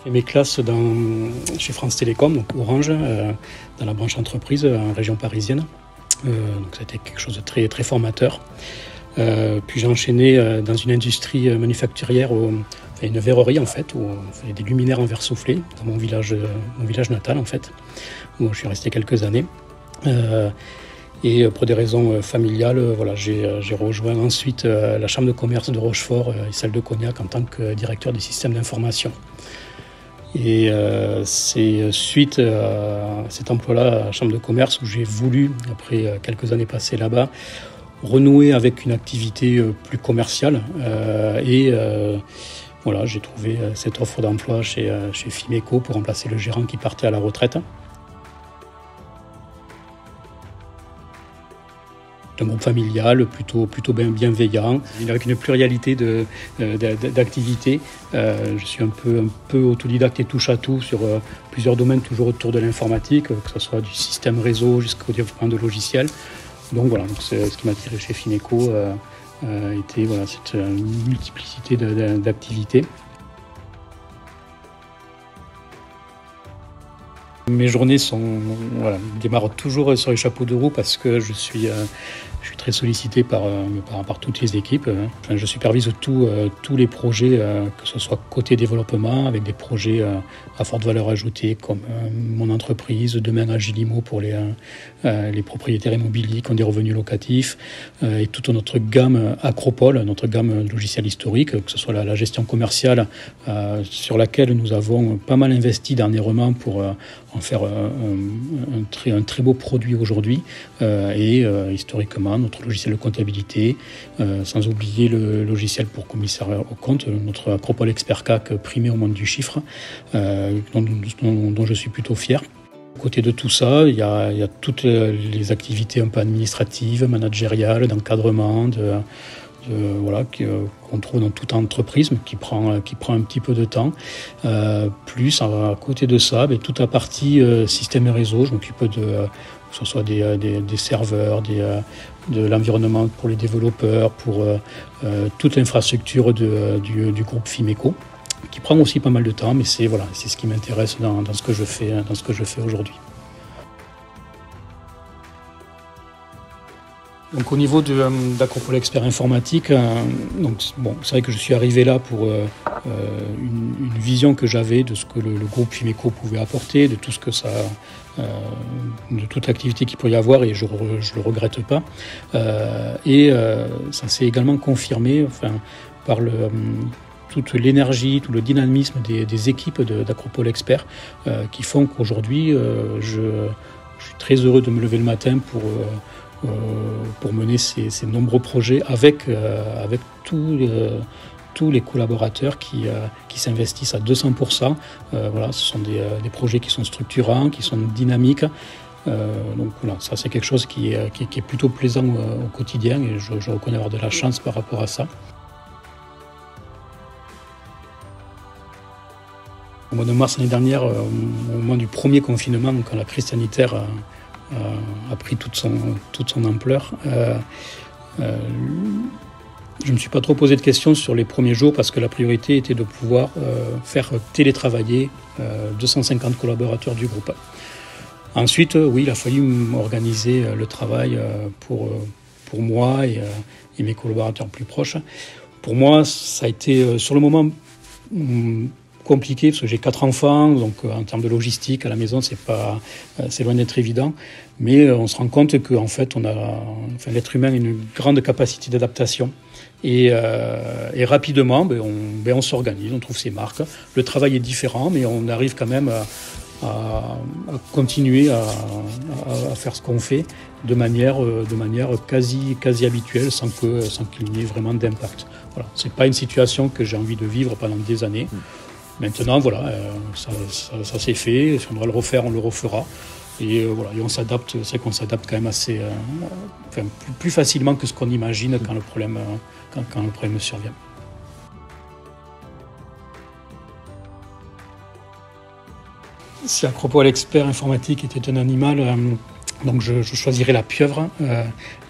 fait mes classes chez France Télécom, donc Orange, dans la branche entreprise en région parisienne. Donc ça a été quelque chose de très, très formateur. Puis j'ai enchaîné dans une industrie manufacturière, une verrerie en fait, où on faisait des luminaires en verre soufflé, dans mon village natal en fait, où je suis resté quelques années. Et pour des raisons familiales, j'ai rejoint ensuite la chambre de commerce de Rochefort et celle de Cognac en tant que directeur des systèmes d'information. Et c'est suite à cet emploi-là à la chambre de commerce où j'ai voulu, après quelques années passées là-bas, renouer avec une activité plus commerciale. J'ai trouvé cette offre d'emploi chez Fimeco pour remplacer le gérant qui partait à la retraite. Un groupe familial plutôt bienveillant, avec une pluralité d'activités. Je suis un peu autodidacte et touche à tout sur plusieurs domaines, toujours autour de l'informatique, que ce soit du système réseau jusqu'au développement de logiciels. Donc c'est ce qui m'a attiré chez Fimeco, était cette multiplicité d'activités. Mes journées démarrent toujours sur les chapeaux de roue parce que je suis très sollicité par toutes les équipes. Enfin, je supervise tous les projets, que ce soit côté développement, avec des projets à forte valeur ajoutée comme mon entreprise, demain Agilimo pour les propriétaires immobiliers qui ont des revenus locatifs, et toute notre gamme Acropole, notre gamme logicielle historique, que ce soit la gestion commerciale sur laquelle nous avons pas mal investi dernièrement pour en faire un très beau produit aujourd'hui, et historiquement notre logiciel de comptabilité, sans oublier le logiciel pour commissaire aux comptes, notre Acropole Expert CAC primé au monde du chiffre, dont je suis plutôt fier. À côté de tout ça, il y a toutes les activités un peu administratives, managériales, d'encadrement, qu'on trouve dans toute entreprise, mais qui prend un petit peu de temps. Plus à côté de ça, toute la partie système et réseau, je m'occupe que ce soit des serveurs, de l'environnement pour les développeurs, pour toute l'infrastructure du groupe Fimeco, qui prend aussi pas mal de temps, mais c'est ce qui m'intéresse dans ce que je fais aujourd'hui. Donc au niveau d'Acropole Expert Informatique, c'est vrai que je suis arrivé là pour une vision que j'avais de ce que le groupe Fimeco pouvait apporter, de tout ce que de toute activité qu'il peut y avoir, et je le regrette pas. Ça s'est également confirmé par toute l'énergie, tout le dynamisme des équipes d'Acropole Expert, qui font qu'aujourd'hui je suis très heureux de me lever le matin pour mener ces nombreux projets avec tous les collaborateurs qui s'investissent à 200%. Ce sont des projets qui sont structurants, qui sont dynamiques. Ça c'est quelque chose qui est plutôt plaisant au quotidien, et je reconnais avoir de la chance par rapport à ça. Au mois de mars l'année dernière, au moment du premier confinement, quand la crise sanitaire a pris toute son ampleur, je ne me suis pas trop posé de questions sur les premiers jours, parce que la priorité était de pouvoir faire télétravailler 250 collaborateurs du groupe. Ensuite, il a fallu organiser le travail pour moi et mes collaborateurs plus proches. Pour moi, ça a été sur le moment compliqué, parce que j'ai 4 enfants, donc en termes de logistique à la maison, c'est loin d'être évident. Mais on se rend compte que en fait, l'être humain a une grande capacité d'adaptation. Et rapidement, on s'organise, on trouve ses marques. Le travail est différent, mais on arrive quand même à continuer à faire ce qu'on fait de manière quasi habituelle, sans qu'il n'y ait vraiment d'impact. Voilà. C'est pas une situation que j'ai envie de vivre pendant des années. Maintenant, ça s'est fait. Si on doit le refaire, on le refera. Et on s'adapte. C'est vrai qu'on s'adapte quand même assez, plus facilement que ce qu'on imagine quand le problème survient. Si Acropole Expert Informatique était un animal, donc je choisirais la pieuvre.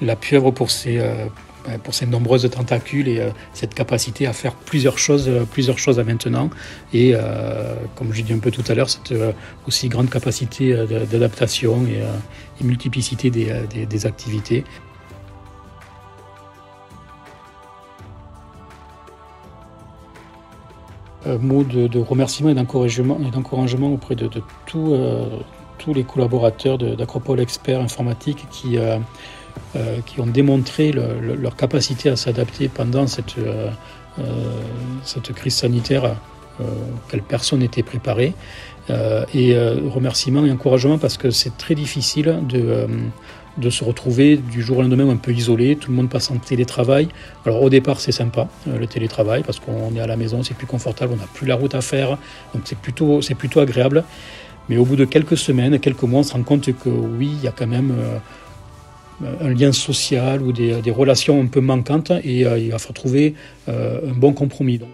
La pieuvre pour ses pour ses nombreuses tentacules et cette capacité à faire plusieurs choses à maintenant. Et comme j'ai dit un peu tout à l'heure, cette aussi grande capacité d'adaptation et multiplicité des activités. Mot de remerciement et d'encouragement auprès de tous les collaborateurs d'Acropole Expert Informatique qui ont démontré leur capacité à s'adapter pendant cette crise sanitaire auquel personne n'était préparé. Et remerciements et encouragement parce que c'est très difficile de se retrouver du jour au lendemain un peu isolé, tout le monde passe en télétravail. Alors au départ c'est sympa le télétravail parce qu'on est à la maison, c'est plus confortable, on n'a plus la route à faire, donc c'est plutôt agréable. Mais au bout de quelques semaines, quelques mois, on se rend compte que oui, il y a quand même un lien social ou des relations un peu manquantes et il va falloir trouver un bon compromis. Donc.